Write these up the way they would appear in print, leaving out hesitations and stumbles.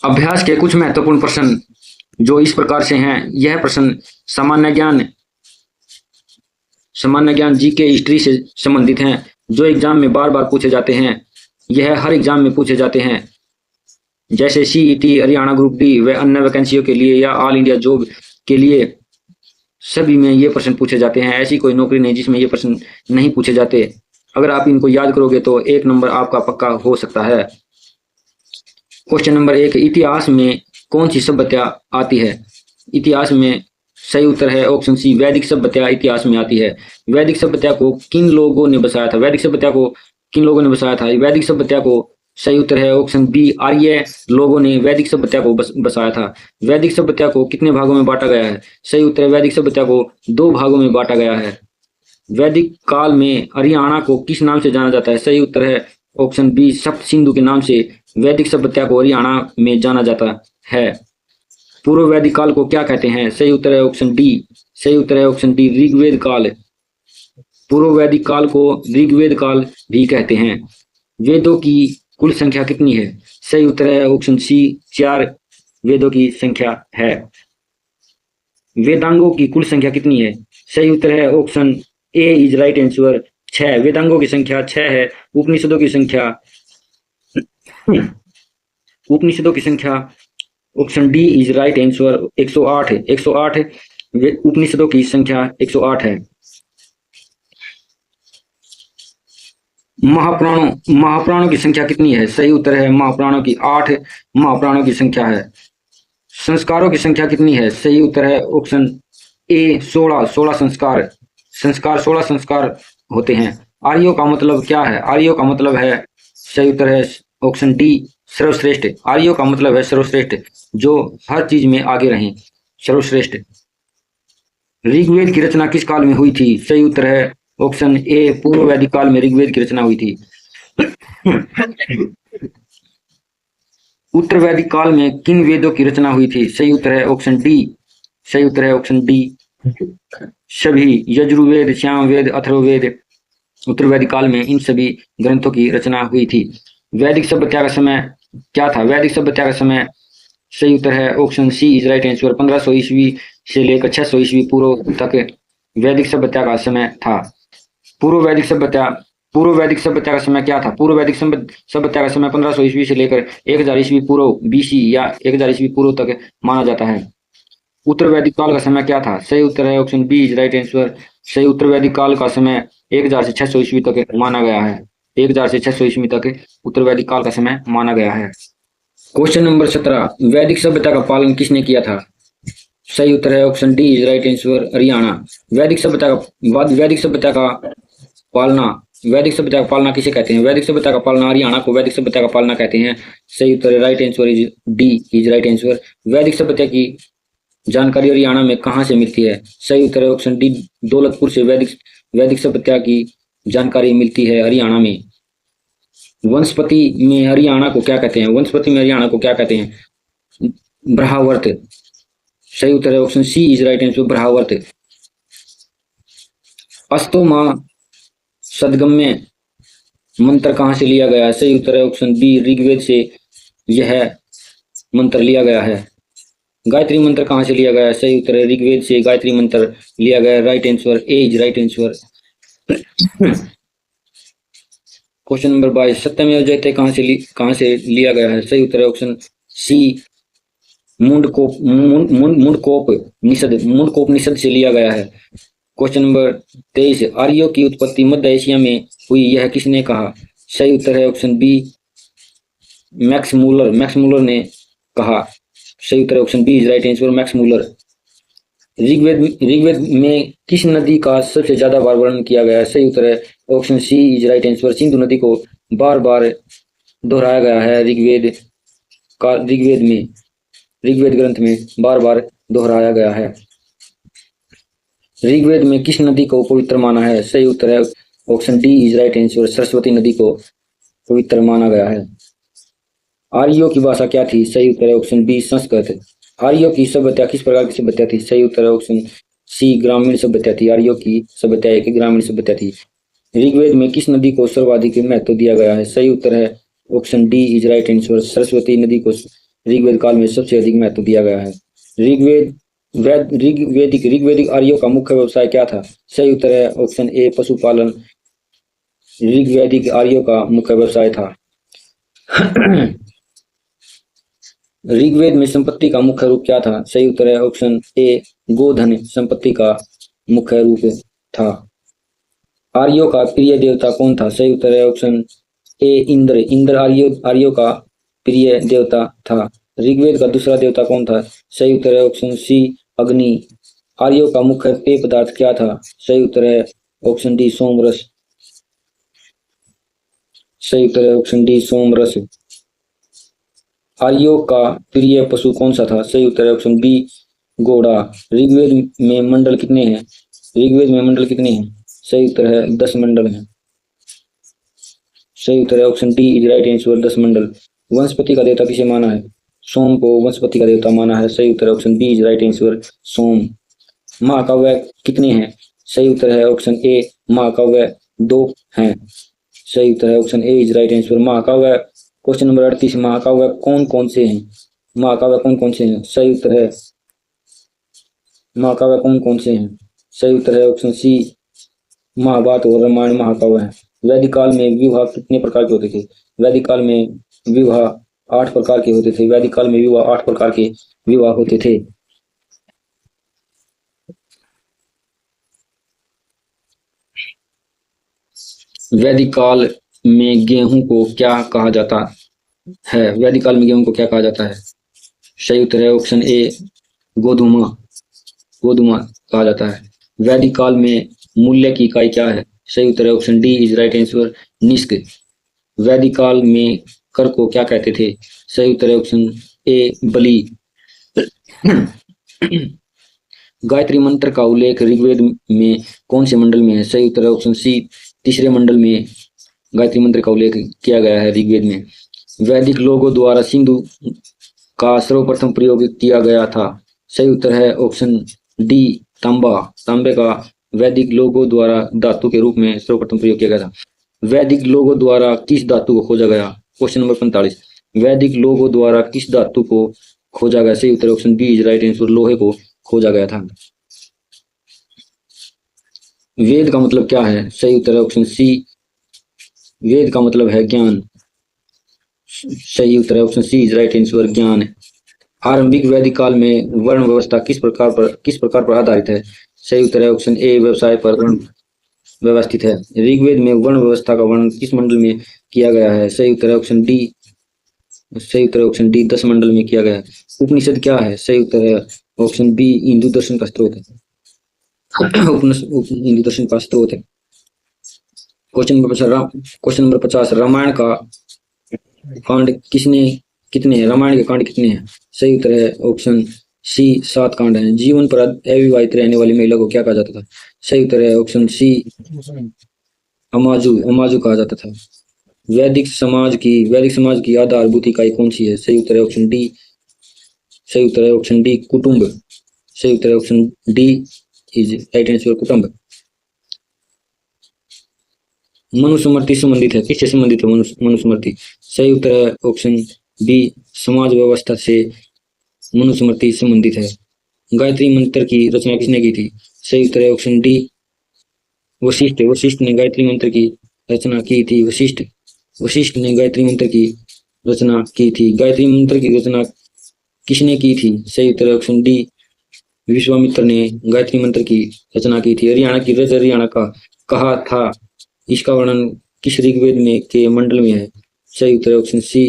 अभ्यास के कुछ महत्वपूर्ण प्रश्न जो इस प्रकार से हैं। यह प्रश्न सामान्य ज्ञान जीके हिस्ट्री से संबंधित हैं, जो एग्जाम में बार बार पूछे जाते हैं। यह हर एग्जाम में पूछे जाते हैं, जैसे सीईटी, हरियाणा ग्रुप डी व अन्य वैकेंसियों के लिए या ऑल इंडिया जॉब के लिए, सभी में ये प्रश्न पूछे जाते हैं। ऐसी कोई नौकरी नहीं जिसमें ये प्रश्न नहीं पूछे जाते। अगर आप इनको याद करोगे तो 1 नंबर आपका पक्का हो सकता है। क्वेश्चन नंबर 1, इतिहास में कौन सी सभ्यता आती है? इतिहास में सही उत्तर है ऑप्शन सी, वैदिक सभ्यता इतिहास में आती है। वैदिक सभ्यता को किन लोगों ने बसाया था? वैदिक सभ्यता को किन लोगों ने बसाया था? वैदिक सभ्यता को सही उत्तर है ऑप्शन बी, आर्य लोगों ने वैदिक सभ्यता को बसाया था। वैदिक सभ्यता को कितने भागों में बांटा गया है? सही उत्तर है वैदिक सभ्यता को 2 भागों में बांटा गया है। वैदिक काल में हरियाणा को किस नाम से जाना जाता है? सही उत्तर है ऑप्शन बी, सप्त सिंधु के नाम से वैदिक सभ्यता को हरियाणा में जाना जाता है। पूर्व वैदिक काल को क्या कहते हैं? सही उत्तर है ऑप्शन डी। सही उत्तर है ऑप्शन डी, ऋग्वेद काल। पूर्व वैदिक काल को ऋग्वेद काल भी कहते हैं। वेदों की कुल संख्या कितनी है? सही उत्तर है ऑप्शन सी, 4 वेदों की संख्या है। वेदांगों की कुल संख्या कितनी है? सही उत्तर है option A is right answer, 6। वेदांगों की संख्या 6 है। उपनिषदों की संख्या option D is right answer, 108 है। 108 उपनिषदों की संख्या 108 है। महाप्राणों की संख्या कितनी है? सही उत्तर है महाप्राणों की 8 महाप्राणों की संख्या है। संस्कारों की संख्या कितनी है? सही उत्तर है ऑप्शन ए, 16 संस्कार। 16 संस्कार होते हैं। आर्यों का मतलब क्या है? आर्यों का मतलब है, सही उत्तर है ऑप्शन डी, सर्वश्रेष्ठ। आर्यों का मतलब है सर्वश्रेष्ठ, जो हर चीज में आगे रहें, सर्वश्रेष्ठ। ऋग्वेद की रचना किस काल में हुई थी? सही उत्तर है ऑप्शन ए, पूर्व वैदिक काल में ऋग्वेद की रचना हुई थी। उत्तर वैदिक काल में किन वेदों की रचना हुई थी? सही उत्तर है ऑप्शन डी। सही उत्तर है ऑप्शन डी, सभी। यजुर्वेद, सामवेद, अथर्ववेद। उत्तर वैदिक काल में इन सभी ग्रंथों की रचना हुई थी। वैदिक सभ्यता का समय क्या था? वैदिक सभ्यता का समय, सही उत्तर है option C is right answer, 1500 ईस्वी से लेकर 600 ईस्वी पूर्व तक वैदिक सभ्यता का समय था। पूर्व वैदिक सभ्यता का समय क्या था? पूर्व वैदिक सभ्यता का समय 1500 ईस्वी से लेकर 1000 ईस्वी पूर्व बीसी या 1000 ईस्वी पूर्व तक माना जाता है। उत्तर वैदिक काल का समय क्या था? सही उत्तर है option B is right answer. सही उत्तर वैदिक काल का समय 1000 से 600 ईस्वी तक माना गया है। 1000 से 600 ईस्वी तक उत्तर वैदिक काल का समय माना गया है। क्वेश्चन नंबर 17, वैदिक सभ्यता का पालन किसने किया था? सही उत्तर है option D is right answer, Haryana. वैदिक सभ्यता का पालना किसे कहते हैं? वैदिक सभ्यता का पालना हरियाणा को वैदिक सभ्यता का पालना कहते हैं। सही उत्तर है right answer is D is right answer. वैदिक सभ्यता की जानकारी हरियाणा में कहाँ से मिलती है? सही उत्तर है ऑप्शन डी, दौलतपुर से वैदिक सभ्यता की जानकारी मिलती है हरियाणा में। वनस्पति में हरियाणा को क्या कहते हैं? वनस्पति में हरियाणा को क्या कहते हैं? ब्रह्मावर्त। सही उत्तर है option C is right answer, Brahmavarta. अस्तोमा सदगम्य मंत्र कहाँ से लिया गया है? सही उत्तर है ऑप्शन बी, ऋग्वेद से यह मंत्र लिया गया है। गायत्री मंत्र कहाँ से लिया गया है? सही उत्तर है ऋग्वेद से गायत्री मंत्र लिया गया है। Right answer A is right answer. Question number 22, सत्यमेव जयते कहाँ से लिया गया है? सही उत्तर है ऑप्शन सी, मुंडकोपनिषद से लिया गया है। क्वेश्चन नंबर 23, आर्यों की उत्पत्ति मध्य एशिया में हुई, यह किसने कहा? सही उत्तर है ऑप्शन बी, मैक्स मूलर ने कहा। सही उत्तर है option B is right answer, Max Muller. ऋग्वेद में किस नदी का सबसे ज्यादा बार वर्णन किया गया है? सही उत्तर है option C is right answer, Sindhu नदी को बार बार दोहराया गया है। ऋग्वेद ग्रंथ में बार बार दोहराया गया है। ऋग्वेद में किस नदी को पवित्र माना है? सही उत्तर है option D is right answer, Saraswati नदी को पवित्र माना गया है। आर्यों की भाषा क्या थी? सही उत्तर है ऑप्शन बी, संस्कृत। आर्यों की सभ्यता किस प्रकार की सभ्यता थी? सही उत्तर है ऑप्शन सी, ग्रामीण सभ्यता थी। आर्यों की सभ्यता एक ग्रामीण सभ्यता थी। ऋग्वेद में किस नदी को सर्वाधिक महत्व दिया गया है? सही उत्तर है option D is right answer, Saraswati नदी को ऋग्वेद काल में सबसे अधिक महत्व दिया गया है। ऋग्वेदिक आर्यों का मुख्य व्यवसाय क्या था? सही उत्तर है ऑप्शन ए पशुपालन। ऋग्वेदिक आर्यों का मुख्य व्यवसाय था। ऋग्वेद में संपत्ति का मुख्य रूप क्या था? सही उत्तर है ऑप्शन ए गोधन संपत्ति का मुख्य रूप था। आर्यों का प्रिय देवता कौन था? सही उत्तर है ऑप्शन ए इंद्र। इंद्र आर्यों का प्रिय देवता था। ऋग्वेद का दूसरा देवता कौन था? सही उत्तर है ऑप्शन सी अग्नि। आर्यों का मुख्य पेय पदार्थ क्या था? सही उत्तर है ऑप्शन डी सोमरस। सही उत्तर है ऑप्शन डी सोमरस। आर्यों का प्रिय पशु कौन सा था? सही उत्तर है ऑप्शन बी घोड़ा। ऋग्वेद में मंडल कितने हैं? ऋग्वेद में मंडल कितने हैं? सही उत्तर है 10 मंडल हैं। सही उत्तर है option D is right answer 10 मंडल। वनस्पति का देवता किसे माना है? सोम को वनस्पति का देवता माना है। सही उत्तर है option B is right answer सोम। महाकाव्य कितने हैं? सही उत्तर है ऑप्शन ए महाकाव्य 2 हैं। सही उत्तर है option A is right answer. महाकाव्य क्वेश्चन नंबर 38 महाकाव्य कौन कौन से हैं? महाकाव्य कौन कौन से हैं? सही उत्तर है महाकाव्य कौन कौन से हैं? सही उत्तर है ऑप्शन सी महाभारत और रामायण महाकाव्य हैं। वैदिक काल में विवाह कितने प्रकार के होते थे? वैदिक काल में विवाह 8 प्रकार के होते थे। वैदिक काल में विवाह 8 प्रकार के विवाह होते थे। वैदिक काल में गेहूं को क्या कहा जाता है? वैदिक काल में गेहूं को क्या कहा जाता है? सही उत्तर है ऑप्शन ए गोधुमा। गोधुमा कहा जाता है। वैदिक काल में मूल्य की इकाई क्या है? सही उत्तर है option D is right answer निष्क। वैदिक काल में कर को क्या कहते थे? सही उत्तर है ऑप्शन ए बलि। गायत्री मंत्र का उल्लेख ऋग्वेद में कौन से मंडल में है? सही उत्तर है ऑप्शन सी तीसरे मंडल में गायत्री मंत्र का उल्लेख किया गया है ऋग्वेद में। वैदिक लोगों द्वारा सिंधु का सर्वप्रथम प्रयोग किया गया था। सही उत्तर है ऑप्शन डी तांबा। तांबे का वैदिक लोगों द्वारा धातु के रूप में सर्वप्रथम प्रयोग किया गया था। वैदिक लोगों द्वारा किस धातु को खोजा गया? क्वेश्चन नंबर 45 वैदिक लोगों द्वारा किस धातु को खोजा गया? सही उत्तर option B is right answer लोहे को खोजा गया था। वेद का मतलब क्या है? सही उत्तर है ऑप्शन सी वेद का मतलब है ज्ञान। सही उत्तर है option C is right answer ज्ञान। आरंभिक वैदिक काल में वर्ण व्यवस्था किस प्रकार पर आधारित है? सही उत्तर है ऑप्शन ए व्यवसाय पर वर्ण व्यवस्थित है। ऋग्वेद में वर्ण व्यवस्था का वर्णन किस मंडल में किया गया है? सही उत्तर है ऑप्शन डी। सही उत्तर है ऑप्शन डी 10 मंडल में किया गया है। उपनिषद क्या है? सही उत्तर है ऑप्शन बी हिंदू दर्शन का स्रोत है। हिंदू दर्शन का स्रोत है। क्वेश्चन नंबर 50 रामायण का कांड कितने हैं? रामायण के कांड कितने हैं? सही उत्तर है ऑप्शन सी 7 कांड हैं। जीवन पर अविवाहित रहने वाली महिला को क्या कहा जाता था? सही उत्तर है ऑप्शन सी अमाजू कहा जाता था। वैदिक समाज की आधारभूत इकाई कौन सी है? सही उत्तर है ऑप्शन डी। सही उत्तर है ऑप्शन डी कुटुंब। सही उत्तर है option D is right answer कुटुंब। मनुस्मृति संबंधित है किससे संबंधित है? मनुस्मृति। सही उत्तर है ऑप्शन बी समाज व्यवस्था से मनुस्मृति संबंधित है। गायत्री मंत्र की रचना किसने की थी? सही उत्तर है ऑप्शन डी वशिष्ठ। वशिष्ठ ने गायत्री मंत्र की रचना की थी। वशिष्ठ ने गायत्री मंत्र की रचना की थी। गायत्री मंत्र की रचना किसने की थी? सही उत्तर है ऑप्शन डी विश्वामित्र ने गायत्री मंत्र की रचना की थी। हरियाणा की रज हरियाणा का कहा था, इसका वर्णन किस ऋग्वेद में के मंडल में है? सही उत्तर है ऑप्शन सी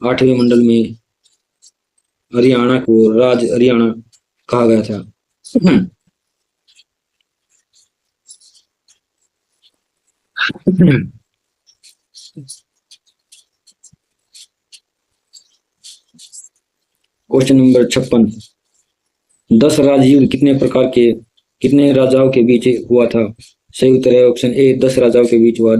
8वें मंडल में हरियाणा को राज हरियाणा कहा गया था। क्वेश्चन नंबर 56 10 राजयुद्ध कितने राजाओं के बीच हुआ था? सही उत्तर है ऑप्शन ए 10 राजाओं के बीच हुआ।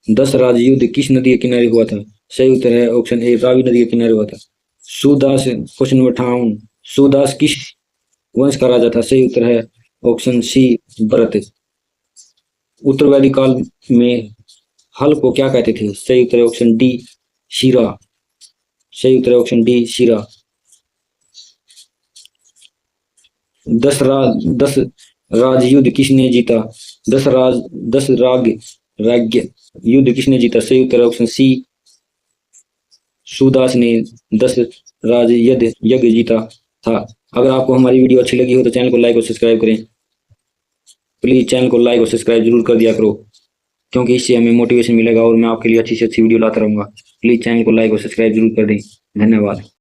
10 राजयुद्ध किस नदी के किनारे हुआ था? सही उत्तर है ऑप्शन ए रावी नदी के किनारे हुआ था। सूदास क्वेश्चन नंबर 58 सूदास किस वंश का राजा था? सही उत्तर है ऑप्शन सी भरत। उत्तर वैदिक काल में हल को क्या कहते थे? सही उत्तर है ऑप्शन डी शिरा। सही उत्तर है ऑप्शन डी शिरा। दस राज युद्ध किसने जीता? दस राग राज्य युद्ध किसने जीता? सही उत्तर ऑप्शन सी, सूदास ने 10 राज यज्ञ जीता था। अगर आपको हमारी वीडियो अच्छी लगी हो तो चैनल को लाइक और सब्सक्राइब करें। प्लीज चैनल को लाइक और सब्सक्राइब जरूर कर दिया करो, क्योंकि इससे हमें मोटिवेशन मिलेगा और मैं आपके लिए अच्छी से अच्छी वीडियो लाता रहूंगा। प्लीज चैनल को लाइक और सब्सक्राइब जरूर कर दें। धन्यवाद।